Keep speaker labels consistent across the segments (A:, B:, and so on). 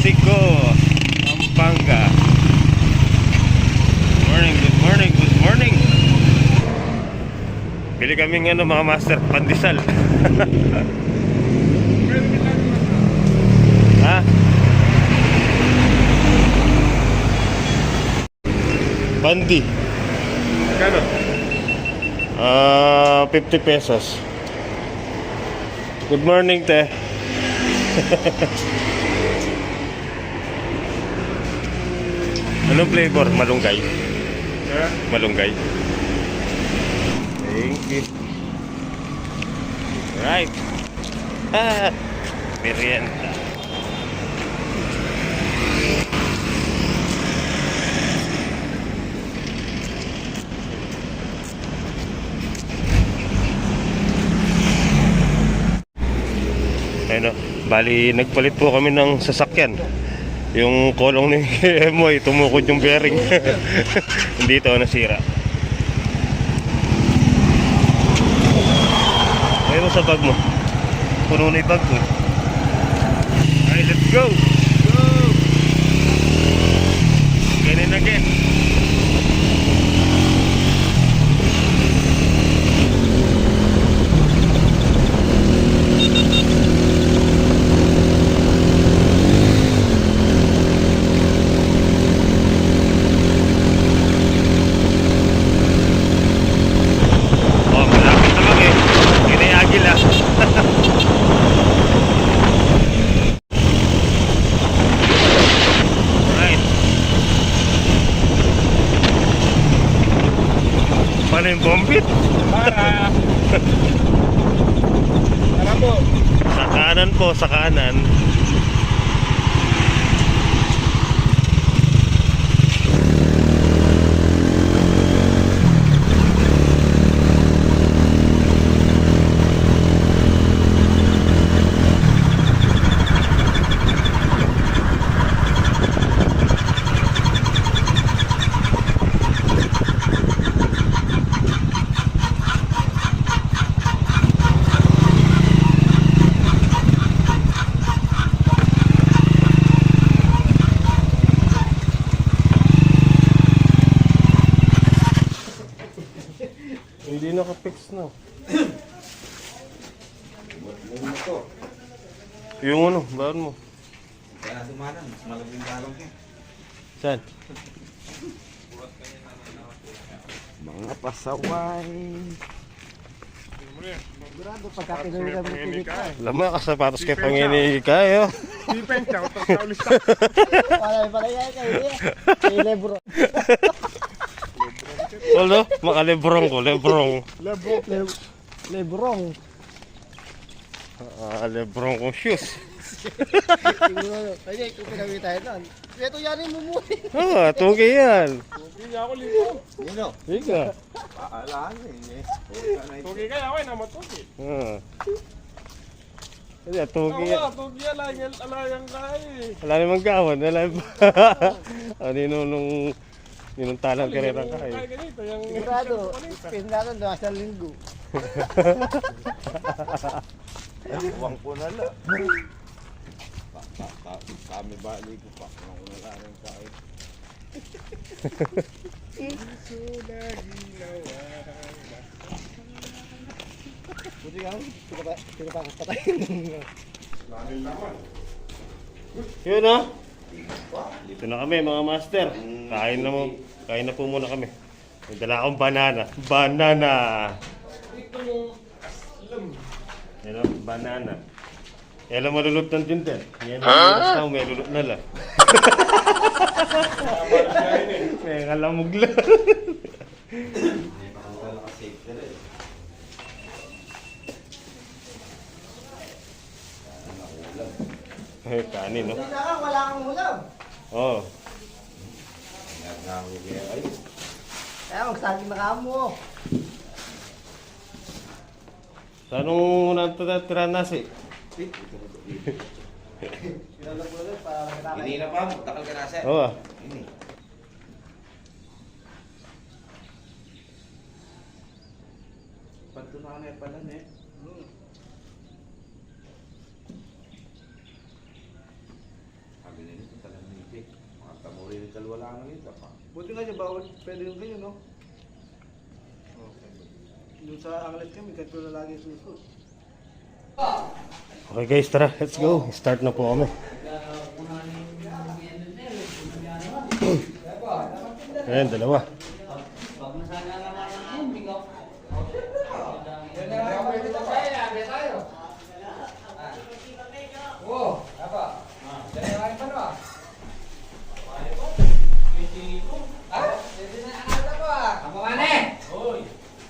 A: Mexico, Pampanga. Good morning, good morning. Bili kaming mga master pandesal. Ha? Pandi.
B: Kano?
A: 50 pesos. Good morning, te. Anong flavor? Malunggay.
B: Ha?
A: Malunggay. Thank you. Right. Merienda. Ayun o, bali nagpalit po kami ng sasakyan. Yung kolong ni Emoy, tumukod yung bearing. Hindi ito nasira. Ayun sa bag mo. Puno na yung bag mo. Alright, let's go! Go! Again and again. Paano yung bombit?
B: Para po.
A: Sa kanan po, sa kanan. Hindi naka-fix na. Yung bahan mo.
C: Kaya sumanan, mas malabing galong ko.
A: Saan?
C: Mga pasaway.
B: Sigurado pagkatinuloy kami pinik ka.
A: Lama ka sapatos kay Pangini kayo.
B: Defense, shout out sa ulit.
D: Palay yan kayo. Kay Lebron.
A: Wala, makalebrong ko, lebrong.
D: Lebron.
A: Lebrong kong shoes.
D: Siguro, pwede kung pinawin tayo doon. Ito yarin mo muna.
A: Tugi yan.
B: Hindi niya ako lipo.
C: Nino,
A: Higa.
C: pakaalaan eh.
B: Tugi kaya ako, naman tugi.
A: Hindi, tugi yan.
B: Oo, tugi alayang kaya eh.
A: Wala namang gawan, wala ba? Ninong talang kirerang ka
B: Kaya
A: eh.
B: ganito, yung...
D: Sigurado, pin natin doon sa linggo.
C: Huwag ko na lang. Kami bali ko pa. Huwag ko na lang rin kain.
D: Buti ka, patayin.
A: Yun na. Dito na kami mga master. Kain na po muna kami. May dala akong banana. Banana. Yan o, banana. Yan ang malulot ng dindan. Yan ang may lulot na lang. May kalamog lang. Kanin, no?
D: Wala kang ulam.
A: Oo.
D: Kaya magsaging na kamo.
A: Sa anong natira nasi?
C: Hindi na pa, magtakal ka na sir.
A: Oo.
C: Ini. Patunakan pala eh. Sabi nila, ito talagang nipik. Mga tamuri ng kalwala ng ito.
D: Buti nga niya, bawal pwede yung ganyan, no? Doon sa anglet kami, ganito na lagi susunod.
A: Okay guys, tara, let's go. Start na po kami. Ayan, dalawa.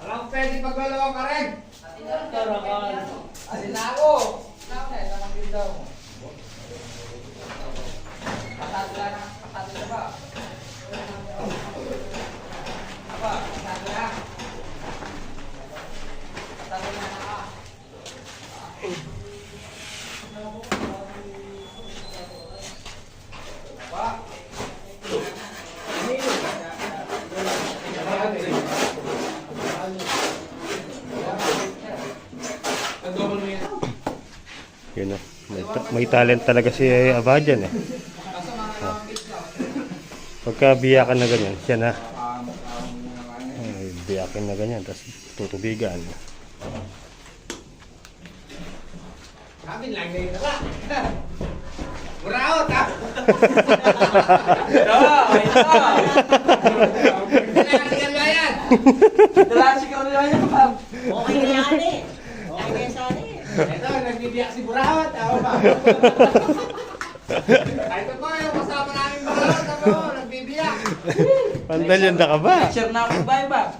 C: Walang pwede paglalawa ka rin. Asin na ako. Namang tindaw mo. Patado ba? Apa? Patado na. Patado na ka.
A: Yun na. May talent talaga si Abadjan eh. Pagka biyakan na ganyan, siya na. Ay, biyakin na ganyan, tapos tutubigan.
C: Amin lang ngayon na. Buraot ha!
E: Okay na yan eh. Okay na yan sana eh.
C: Ito, nagbibiyak si Buraot. Ako ba? Ito po yung kasama namin Buraot. Ako, nagbibiyak.
A: Pandalyanda ka ba?
E: Share na ako ba?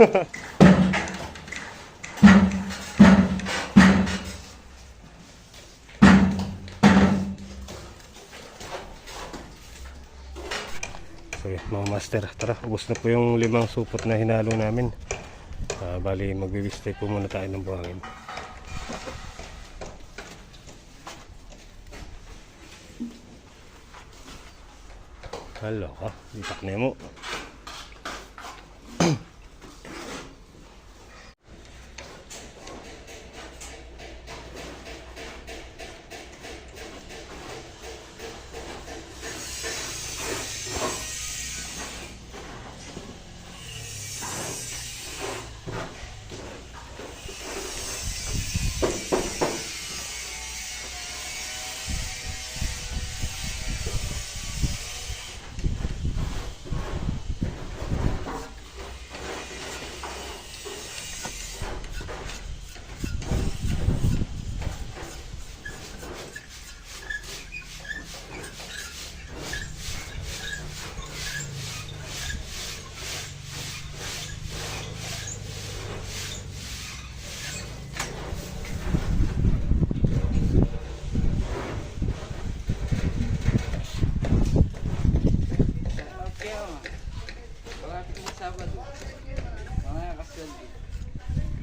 A: So, mga master, tara, ubos na po yung 5 supot na hinalo namin. Bali, magbe-stay po muna tayo ng buhangin. Halo ka, itak na mo.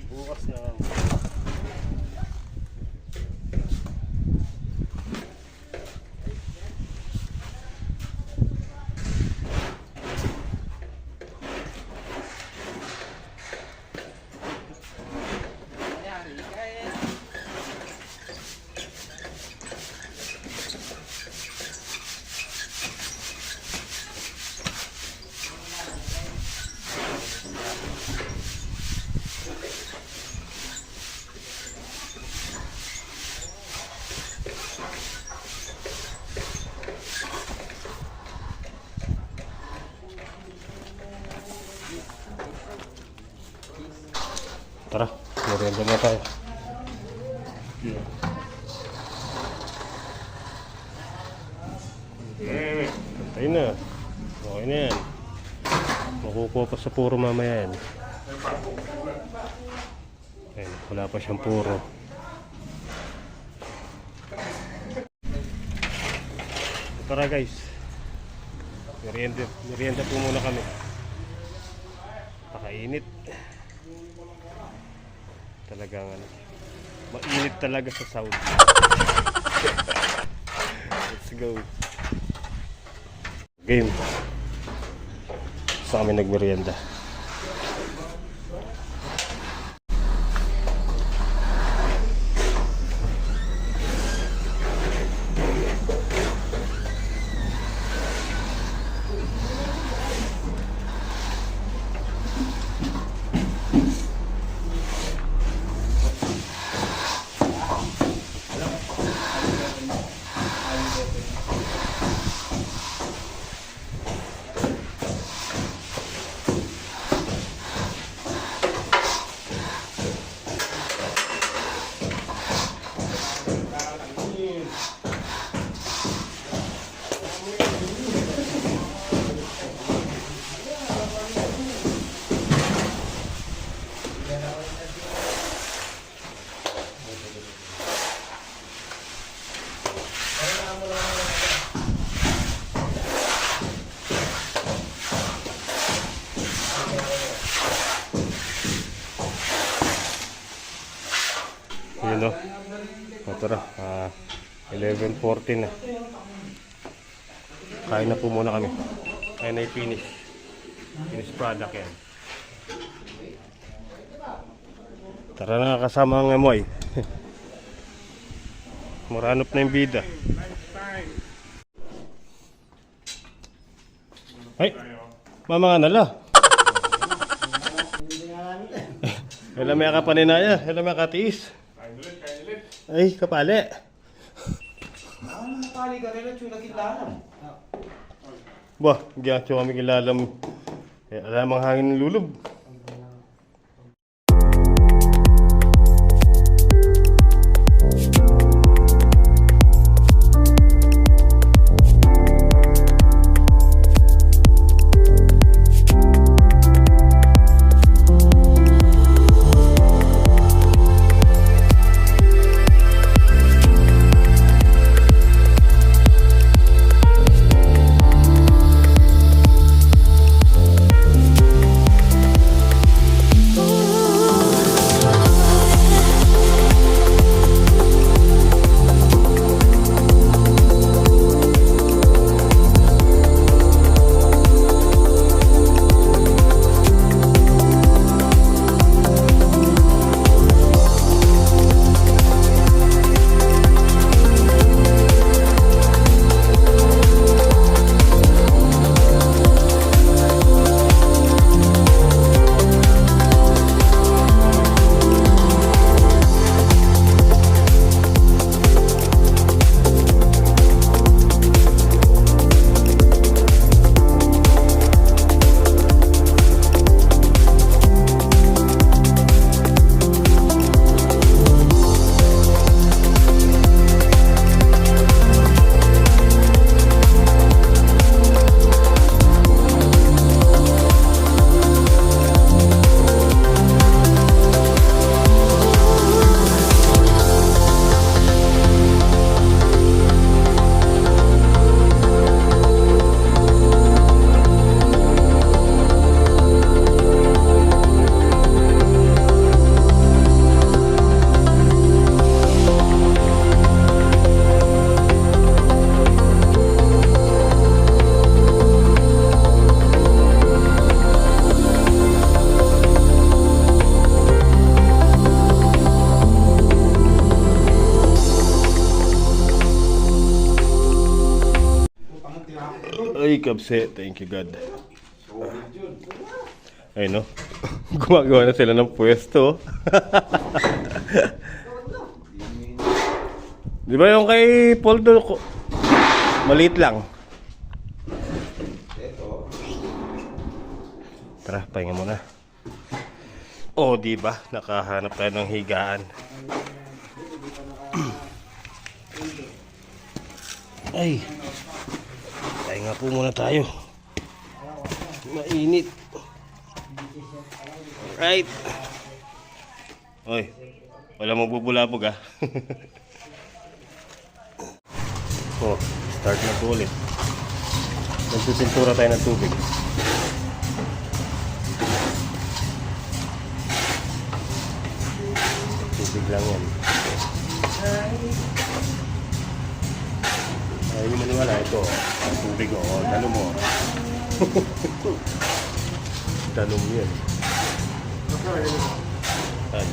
A: Bukas na lang. Tara, merienda na tayo. Pantay na. Okay na yan. Makukuha pa sa puro mamaya yan. Ayun, wala pa siyang puro. Tara guys. Merienda po muna kami. Pakainit. Talagang ano, mainit talaga sa Saudi. Let's go. Game. Sa kami nagmerienda. tara. 11:40 na. Kain na po muna kami. Ayan ay finish. Finish product yan. Tara na, kasama ang Emoy. Muranop na yung bida. Ay! Mama nga nala. Hela may kapaninaya. Hela may katiis. Ay, kapali.
C: Nakali ka rin at yung nakitanan.
A: Bah, giyacho kami kilalam. Alam ang hangin ng lulub. Ay, kabse. Thank you, God. Ay, no? Gumagawa na sila ng pwesto. Di ba yung kay Poldo? Maliit lang. Tara, pahinga muna. Oh, di ba? Nakahanap tayo ng higaan. Ay. Pahinga po muna tayo. Mainit. Alright. Oy, wala magbubulabog ah. Oh, start na po ulit. Nagsusintura tayo ng tubig. Tubig lang yan. Ay, hindi maniwala ito. Ang tubig o, tanong mo. Tanong yan. Ay.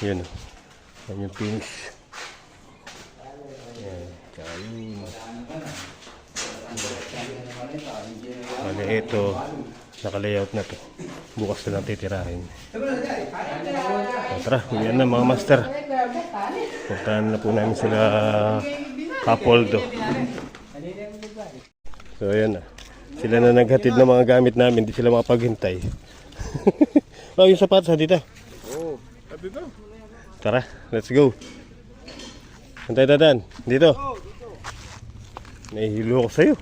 A: Yan o. Yan yung finish. Yan. Tsaka yun. Bale, ito. Naka-layout na to. Bukas na lang titirahin. Tara, yan na mga master. Puntahan na po namin sila Kapoldo. So ayan na. Sila na naghatid ng mga gamit namin. Hindi sila makapaghintay. Oh, yung sapatos ha dito.
B: Oo. At dito.
A: Tara, let's go. Antay dadan, dito. Nahihilo ko sa'yo.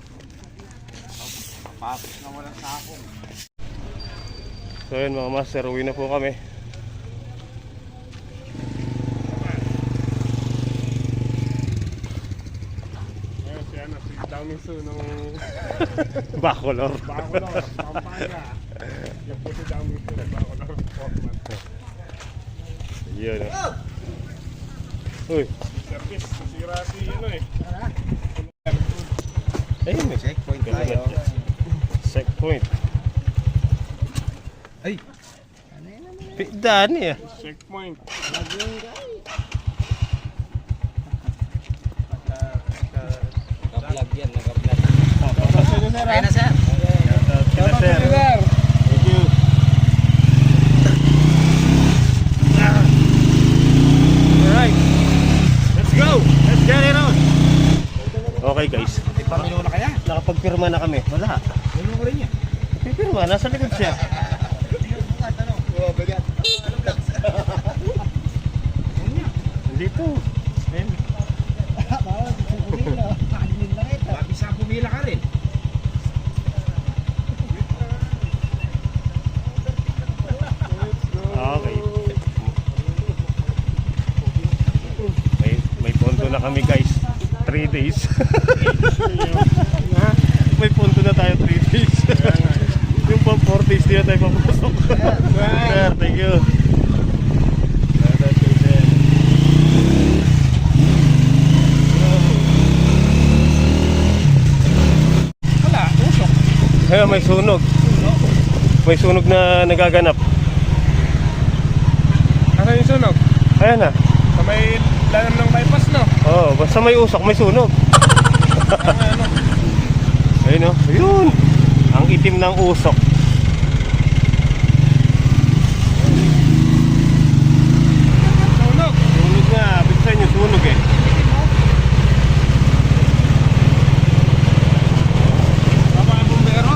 C: Pasok na walang sakong.
A: So yun mga master, uwi na po kami.
B: Ayun, si ano, si Damiso nung
A: Bacolor.
B: Bacolor, Pampanga. Yung po si Damiso ng Bacolor, Portman.
A: Yun. Uy,
B: Service, nasira si ano eh.
A: ayun eh.
C: Checkpoint tayo.
A: Checkpoint.
C: Ay!
A: Daan eh.
B: Checkpoint.
C: Naka-vlog yan, naka-vlog.
B: Kaya na sir.
C: Kaya na sir.
A: Sir. Thank you. Alright. Let's go. Let's get it on. Okay guys.
C: Pamino na kaya?
A: Nakapagpirma na kami. Wala.
C: Ano ko rin yan?
A: Pipirma. Nasa likod siya. Dito. Ayan.
C: Mabisa pumila ka rin.
A: Okay. May pondo na kami guys. 3 days. May pondo na tayo 3 days. Yung pang 4 days di na tayo papasok. Sir, thank you.
B: Wala, usok.
A: Ayun, may sunog. May sunog na nagaganap.
B: Ano yung sunog?
A: Ayan na.
B: Sa may lanam ng bypass, no?
A: Oh, basta may usok, may sunog. Ayun o. Ayun. Ang itim ng usok.
B: Sunog.
A: Sunog nga. Bigsan yung sunog eh.
B: Baba ang bumbero.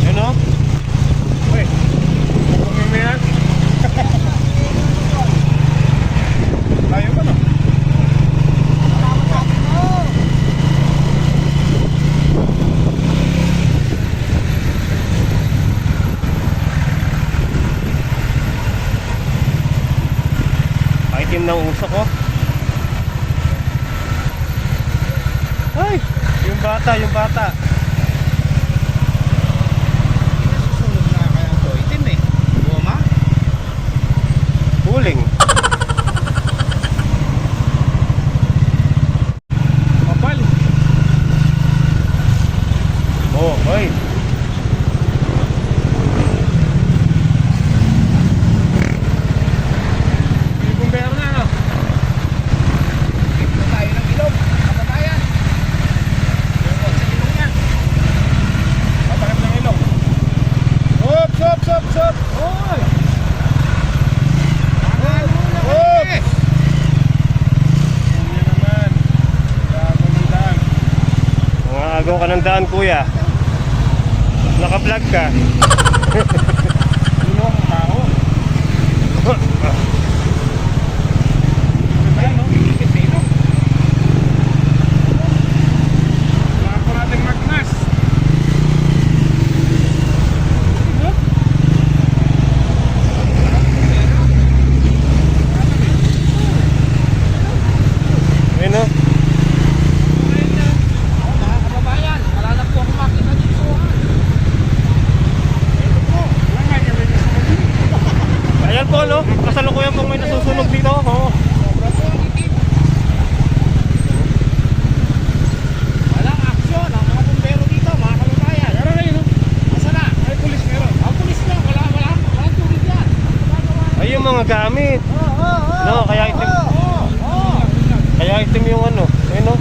A: Ayun o.
B: Uy, bukungin mo yan. Tayo ba no?
A: Itim ng usok oh. Ay, yung bata, yung bata.
C: Susunod na kaya ito. Itim eh. Buwama?
A: Huling. daan kuya. Naka-vlog ka.
B: Sino ang tao? Ano? Sino? Wala po natin magnas.
A: Ayun o.
C: Mga kababayan, wala na po akong makita dito.
A: Ayan po, no? Kasalukuyan pong may nasusunog dito. Oo.
C: Walang aksyon ang mga bumbero dito, mga kababayan.
B: Meron na yun.
C: Asa na?
B: Ay, pulis meron.
C: Ang pulis lang, walang tubig yan.
A: Ay, yung mga gamit. No, kaya itim. Kaya itim yung ano. Ayun, no?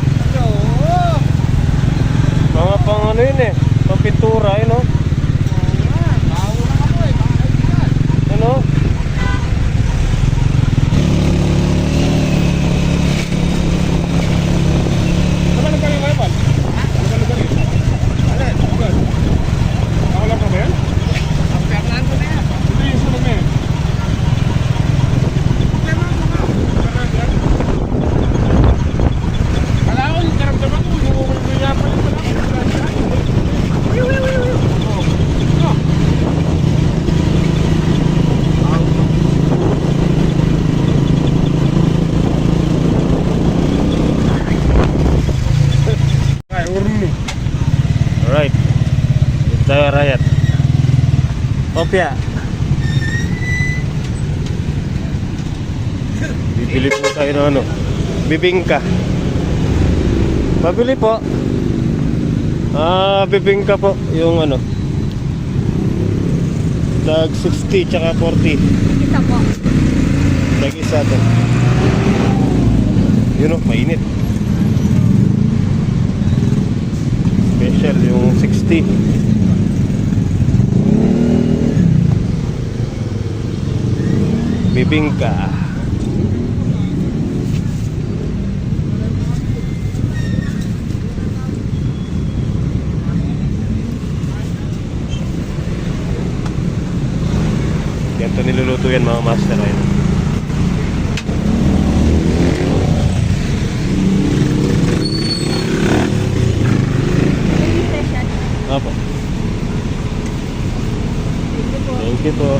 A: Mga pang ano yun eh. Pang pintura, ayun, no? Ano?
B: Ano ba galing ngayon? Ano ba galing? Alin? Ako lang pa ba yan?
C: Ang Fernando na yan.
B: Hindi yung sunog na yan. Kala ko yung karamdaman ko, yung yapan yung pala. Ay, urno.
A: Alright. Dito tayo, Riot. Opya. Bibili po tayo ng ano. Bibingka. Pabili po. Bibingka po. Yung ano. Tag 60 tsaka 40.
E: Isa po.
A: Tag isa to. Yun o, mainit. Special yung 60. Bibingka. Yan to niluluto yan mga master. Ayun. Apo. Thank you po.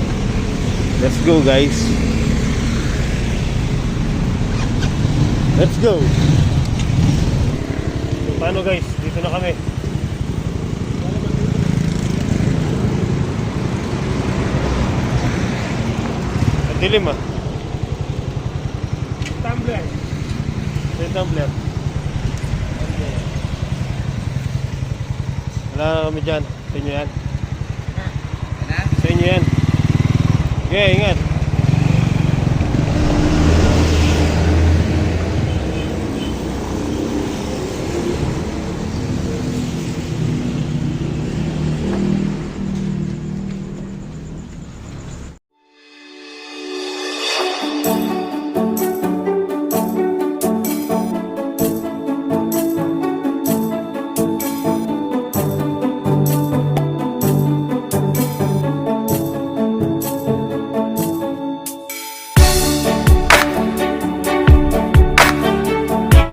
A: Let's go guys. Let's go. Paano guys? Dito na kami. Ang dilim ah.
B: Tumbler.
A: May tumbler. Wala kami dyan. Sa inyo yan. Sa inyo yan. Okay, ingat.